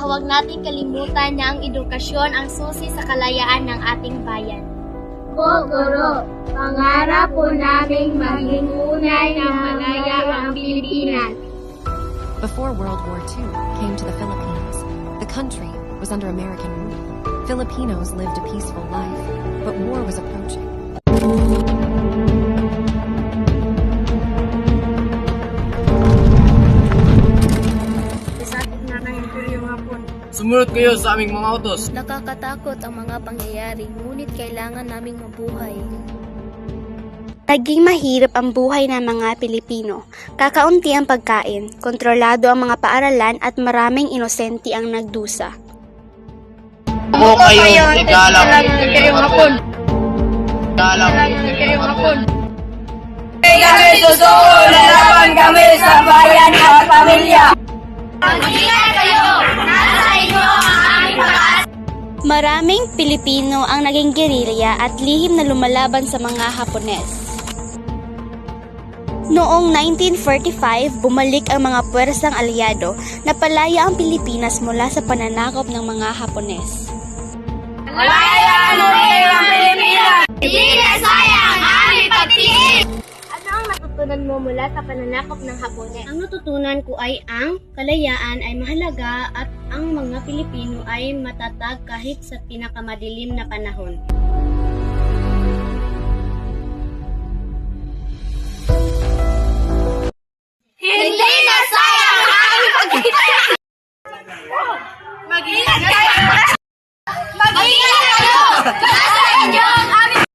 huwag nating kalimutan na ang edukasyon ang susi sa kalayaan ng ating bayan. Po, Guro, pangarap po naming maging tunay na malaya ang Pilipinas. Before World War II came to the Philippines, the country was under American rule. Filipinos lived a peaceful life, but war was approaching. Sumunod kayo sa aming mga utos. Nakakatakot ang mga pangyayari, ngunit kailangan naming mabuhay. Naging mahirap ang buhay ng mga Pilipino. Kakaunti ang pagkain, kontrolado ang mga paaralan at maraming inosente ang nagdusa. Po kayo, igalang Imperyong Hapon. Igalang Imperyong Hapon. Kami susuko, lalaban kami sa bayan at pamilya. Mag-ingat kayo! Nasa inyo ang aming pag-asa! Maraming Pilipino ang naging gerilya at lihim na lumalaban sa mga Hapones. Noong 1945, bumalik ang mga puwersang alyado na palaya ang Pilipinas mula sa pananakop ng mga Hapones. Malaya ang Pilipinas! Hindi na sayang ang aming pagtiis! Ano ang natutunan mo mula sa pananakop ng Hapones? Ang natutunan ko ay ang kalayaan ay mahalaga at ang mga Pilipino ay matatag kahit sa pinakamadilim na panahon. Hindi na sayang ang aming pagtiis! Mag-ingat kayo! Mag-ingat kayo! Nasa inyo ang aming